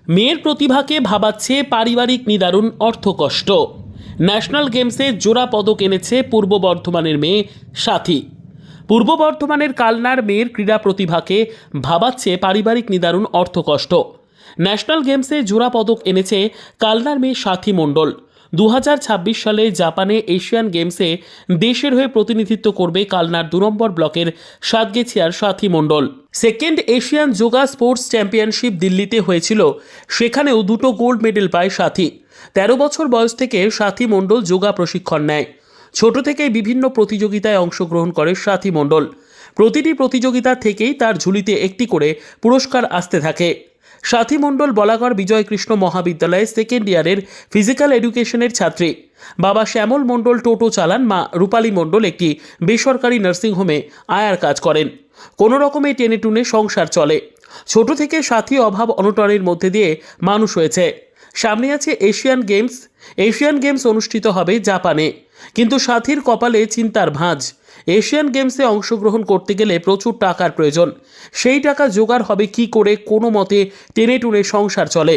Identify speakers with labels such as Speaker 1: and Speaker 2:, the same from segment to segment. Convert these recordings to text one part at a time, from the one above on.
Speaker 1: মেয়ের প্রতিভাকে ভাবাচ্ছে পারিবারিক নিদারুণ অর্থকষ্ট। ন্যাশনাল গেমসে জোড়া পদক এনেছে পূর্ব বর্ধমানের মেয়ে সাথী। পূর্ব বর্ধমানের কালনার মেয়ের ক্রীড়া প্রতিভাকে ভাবাচ্ছে পারিবারিক নিদারুণ অর্থকষ্ট। ন্যাশনাল গেমসে জোড়া পদক এনেছে কালনার মেয়ে সাথী মণ্ডল। 2026 সালে জাপানে এশিয়ান গেমসে দেশের হয়ে প্রতিনিধিত্ব করবে কালনার 2 নম্বর ব্লকের সাতগেছিয়ার Sathi Mondal. Second Asian yoga sports championship দিল্লিতে হয়েছিল, সেখানেও 2টো গোল্ড মেডেল পায় সাথী। 13 বছর বয়স থেকে সাথী মণ্ডল যোগা প্রশিক্ষণ নেয়। ছোট থেকেই বিভিন্ন প্রতিযোগিতায় অংশগ্রহণ করে সাথী মণ্ডল। প্রতিটি প্রতিযোগিতা থেকেই তার ঝুলিতে একটি করে পুরস্কার আসতে থাকে। সাথী মণ্ডল বলাগড় বিজয়কৃষ্ণ মহাবিদ্যালয়ে সেকেন্ড ইয়ারের ফিজিক্যাল এডুকেশনের ছাত্রী। বাবা শ্যামল মণ্ডল টোটো চালান, মা রূপালী মণ্ডল একটি বেসরকারি নার্সিংহোমে আয়ার কাজ করেন। কোনো রকমে টেনে টুনে সংসার চলে। ছোট থেকে সাথী অভাব অনটনের মধ্যে দিয়ে মানুষ হয়েছে। সামনে আছে এশিয়ান গেমস। এশিয়ান গেমস অনুষ্ঠিত হবে জাপানে, কিন্তু সাথীর কপালে চিন্তার ভাঁজ। এশিয়ান গেমসে অংশগ্রহণ করতে গেলে প্রচুর টাকার প্রয়োজন। সেই টাকা জোগাড় হবে কি করে? কোনো মতে টেনে টুনে সংসার চলে।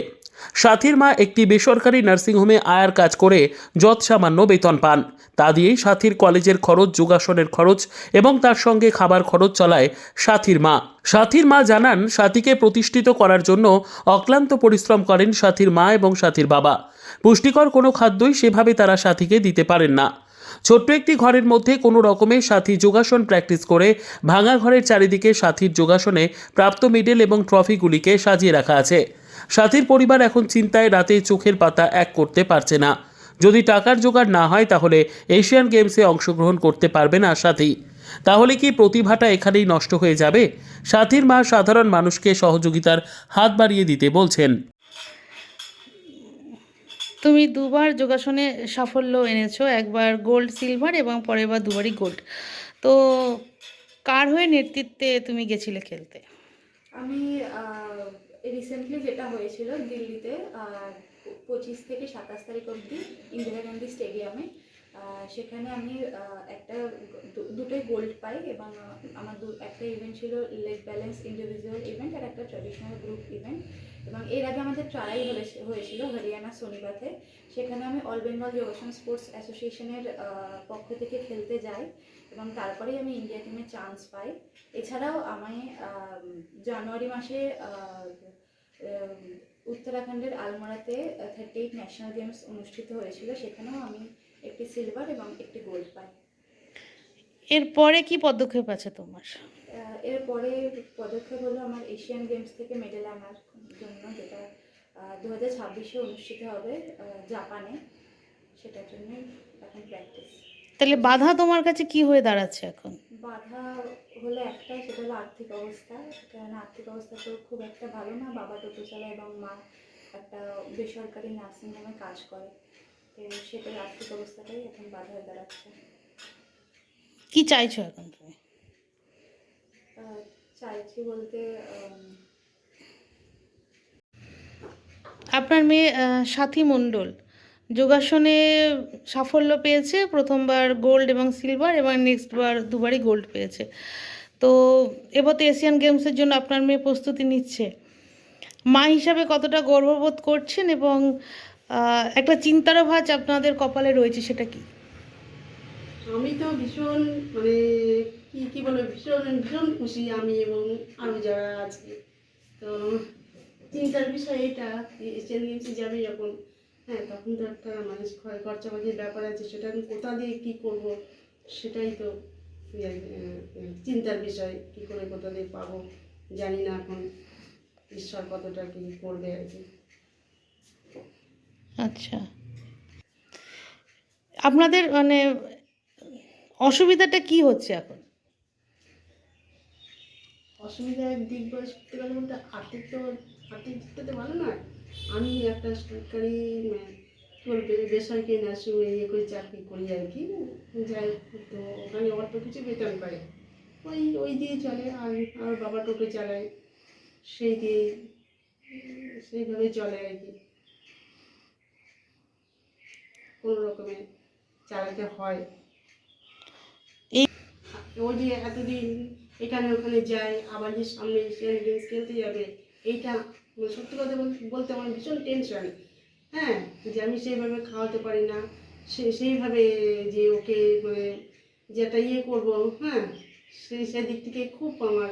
Speaker 1: সাথীর মা একটি বেসরকারি নার্সিংহোমে আয়ার কাজ করে যৎসামান্য বেতন পান। তা দিয়েই সাথীর কলেজের খরচ, যোগাসনের খরচ এবং তার সঙ্গে খাবার খরচ চালায় সাথীর মা। সাথীর মা জানান, সাথীকে প্রতিষ্ঠিত করার জন্য অক্লান্ত পরিশ্রম করেন সাথীর মা এবং সাথীর বাবা। পুষ্টিকর কোনো খাদ্যই সেভাবে তারা সাথীকে দিতে পারেন না। ছোট্ট একটি ঘরের মধ্যে কোনো রকমে সাথী যোগাসন প্র্যাকটিস করে ভাঙা ঘরের চারিদিকে সাথীর যোগাসনে প্রাপ্ত মেডেল এবং ট্রফিগুলিকে সাজিয়ে রাখা আছে। সাথীর পরিবার এখন চিন্তায়, রাতে চোখের পাতা এক করতে পারছে না। যদি টাকার জোগাড় না হয় তাহলে এশিয়ান গেমসে অংশগ্রহণ করতে পারবে না সাথী। তাহলে কি প্রতিভাটা এখানেই নষ্ট হয়ে যাবে? সাথীর মা সাধারণ মানুষকে সহযোগিতার হাত বাড়িয়ে দিতে বলছেন।
Speaker 2: তুমি দুবার যোগাসনে সাফল্য এনেছো, একবার গোল্ড, সিলভার এবং পরের বার দুবারই গোল্ড। তো কার হয়ে নেতৃত্বে তুমি গেছিলে খেলতে?
Speaker 3: আমি রিসেন্টলি যেটা হয়েছিল দিল্লিতে 25 থেকে 27 তারিখ অবধি ইন্দিরা গান্ধী স্টেডিয়ামে, সেখানে আমি দুটোই গোল্ড পাই এবং আমার একটা ইভেন্ট ছিল লেগ ব্যালেন্স ইন্ডিভিজুয়াল ইভেন্ট আর একটা ট্র্যাডিশনাল গ্রুপ ইভেন্ট। এবং এর আগে আমাদের ট্রায়াল হয়েছিল হরিয়ানা সোনিপথে। সেখানে আমি অল বেঙ্গল যোগাসন স্পোর্টস অ্যাসোসিয়েশনের পক্ষ থেকে খেলতে যাই এবং তারপরেই আমি ইন্ডিয়া টিমে চান্স পাই। এছাড়াও আমি জানুয়ারি মাসে উত্তরাখণ্ডের আলমোড়াতে 38 ন্যাশনাল গেমস অনুষ্ঠিত হয়েছিল, সেখানেও আমি একটি সিলভার এবং একটি গোল্ড পাই।
Speaker 2: এরপরে কি পদক্ষেপ আছে তোমার?
Speaker 3: এরপরে পদক্ষেপ হলো আমার এশিয়ান গেমস থেকে মেডেল আনার জন্য, যেটা 2026-এ অনুষ্ঠিত হবে জাপানে। সেটার জন্য এখন প্র্যাকটিস।
Speaker 2: তাহলে বাধা তোমার কাছে কি হয়ে দাঁড়াচ্ছে এখন?
Speaker 3: বাধা হলো একটাই, সেটা হলো আর্থিক অবস্থা। কারণ আর্থিক অবস্থা তো খুব একটা ভালো না। বাবা টোটো চালায় এবং মা একটা বেসরকারি নার্সিংহোমে কাজ করে। তো সেটার আর্থিক অবস্থাটাই এখন বাধা হয়ে দাঁড়াচ্ছে।
Speaker 2: কি চাইছো এখন তুমি?
Speaker 3: চাইছি বলতে
Speaker 2: আপনার মেয়ে সাথী মণ্ডল যোগাসনে সাফল্য পেয়েছে, প্রথমবার গোল্ড এবং সিলভার এবং নেক্সটবার দুবারই গোল্ড পেয়েছে। তো এবার তো এশিয়ান গেমসের জন্য আপনার মেয়ে প্রস্তুতি নিচ্ছে। মা হিসাবে কতটা গর্ববোধ করছেন এবং একটা চিন্তারও ভাঁজ আপনাদের কপালে রয়েছে, সেটা কি?
Speaker 4: আমি তো ভীষণ কি বলবো, ভীষণ ভীষণ খুশি আমি এবং আরও যারা আছে। তো চিন্তার বিষয় এটা, এশিয়ান গেমসে যাবে যখন, হ্যাঁ তখন তো একটা মানুষ খরচাপাতির ব্যাপার আছে। সেটা আমি কোথা দিয়ে কী করব, সেটাই তো চিন্তার বিষয়। কী করে কোথা দিয়ে পাবো জানি না, এখন ঈশ্বর কতটা কী করবে আর কি।
Speaker 2: আচ্ছা, আপনাদের অসুবিধাটা কি হচ্ছে এখন?
Speaker 4: অসুবিধার দিক বলতে গেলে বলতে আর্থিক দিকটা তো ভালো নয়। আমি একটা সরকারি বেসরকারি নার্সিংহোমে করে চাকরি করি আর কি, যাই। তো ওখানে অল্প কিছু বেতন পাই, ওই দিয়ে চলে। আর বাবা টোটো চালায়, সেইভাবে চলে আর কি। কোনো রকমে চালাতে হয়। ওই যে এতদিন এখানে ওখানে যায়, আবার যে সামনে এশিয়ান গেমস খেলতে যাবে, এইটা মানে সত্যি কথা বলতে আমার ভীষণ টেনশন। হ্যাঁ, যে আমি সেইভাবে খাওয়াতে পারি না, সেইভাবে যে ওকে মানে যেটা করবো, হ্যাঁ, সেদিক থেকে খুব আমার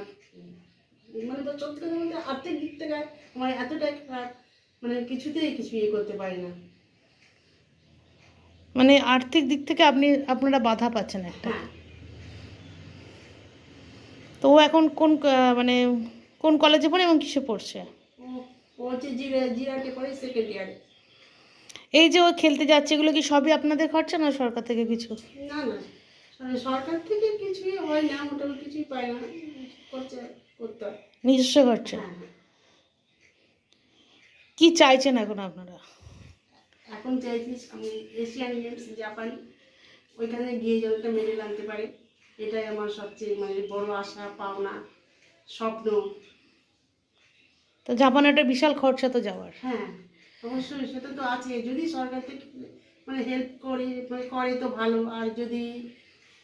Speaker 4: মানে সত্যি কথা বলতে আর্থিক দিক থেকে আমার এতটাই খারাপ, মানে কিছুতেই কিছু করতে পারি না।
Speaker 2: মানে আর্থিক দিক থেকে আপনারা বাধা পাচ্ছেন একটা।
Speaker 4: হ্যাঁ,
Speaker 2: তো ও এখন মানে কোন কলেজে পড়ে এবং কিসে পড়ছে?
Speaker 4: ও ও হচ্ছে জিরাটে পড়ে সেকেন্ড ইয়ারে।
Speaker 2: এই যে ও খেলতে যাচ্ছে, এগুলো কি সবই আপনাদের খরচা না সরকার থেকে কিছু?
Speaker 4: না না, সরকার থেকে কিছুই হয় না, মোটামুটি কিছুই পায় না, খরচা করতে হয়।
Speaker 2: নিজস্ব খরচা?
Speaker 4: হ্যাঁ হ্যাঁ।
Speaker 2: কি চাইছেন এখন আপনারা?
Speaker 4: এখন চাইছি আমি এশিয়ান গেমস জাপান ওইখানে গিয়ে যেন একটা মেডেল আনতে পারে, এটাই আমার সবচেয়ে মানে বড় আশা, পাওনা, স্বপ্ন।
Speaker 2: তো জাপানে একটা বিশাল খরচা তো যাওয়ার।
Speaker 4: হ্যাঁ, অবশ্যই সেটা তো আছে, যদি সরকার থেকে মানে হেল্প করে তো ভালো, আর যদি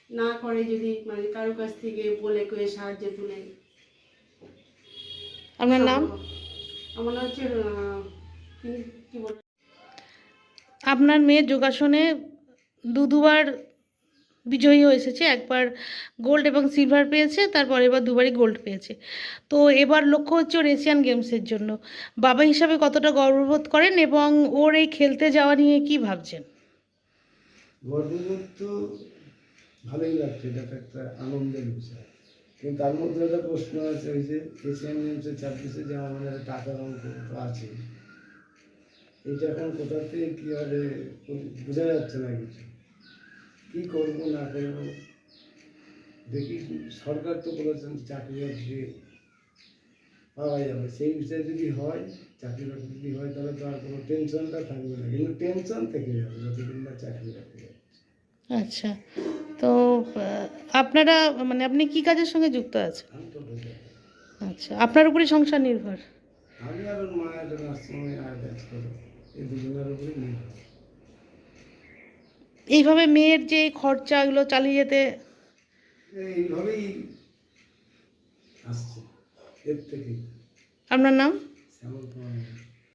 Speaker 4: না করে, যদি মানে কারো কাছ থেকে বলে কয়ে সাহায্য তুলে।
Speaker 2: আপনার নাম?
Speaker 4: আমার নাম হচ্ছে কি বল,
Speaker 2: আপনার মেয়ে যোগাসনে দুবার বিজয়ী হয়ে এসেছে, একবার গোল্ড এবং সিলভার পেয়েছে, তারপর এবার দুবারই গোল্ড পেয়েছে। তো এবার লক্ষ্য হচ্ছে ওর এশিয়ান গেমসের জন্য। বাবা হিসাবে কতটা গর্ববোধ করেন এবং ওর এই খেলতে যাওয়া নিয়ে কি ভাবছেন?
Speaker 5: গর্ববোধ তো ভালোই লাগছে, এটা তো একটা আনন্দের বিষয়, কিন্তু তার মধ্যে একটা প্রশ্ন আছে, ওই যে এশিয়ান গেমসে 26-এ যে আমাদের টাকার অঙ্ক তো আছে, এইটা এখন কোথা থেকে কী হবে বোঝা যাচ্ছে না কিছু, কী করবো না করবো। দেখি, সরকার তো বলেছেন চাকরি বাকরি পাওয়া যাবে, সেই বিষয়ে যদি হয়, চাকরি বাকরি যদি হয়, তাহলে তো আর কোনো টেনশনটা থাকবে না, কিন্তু টেনশন থেকে যাবে যতদিন না চাকরি বাকরি হয়।
Speaker 2: আচ্ছা, তো আপনারা মানে আপনি কি কাজের সঙ্গে যুক্ত আছেন?
Speaker 5: আমি তো বোঝা,
Speaker 2: আচ্ছা, আপনার উপরই সংসার নির্ভর?
Speaker 5: আমি আর ওর মা একটা নার্সিংহোমে কাজ করো, এই দুজনের উপরেই নির্ভর।
Speaker 2: এইভাবে মেয়ের যে এই খরচাগুলো চালিয়ে যেতে,
Speaker 5: এইভাবেই আসছে এর থেকে।
Speaker 2: আপনার নাম?
Speaker 5: শ্যামল কুমার।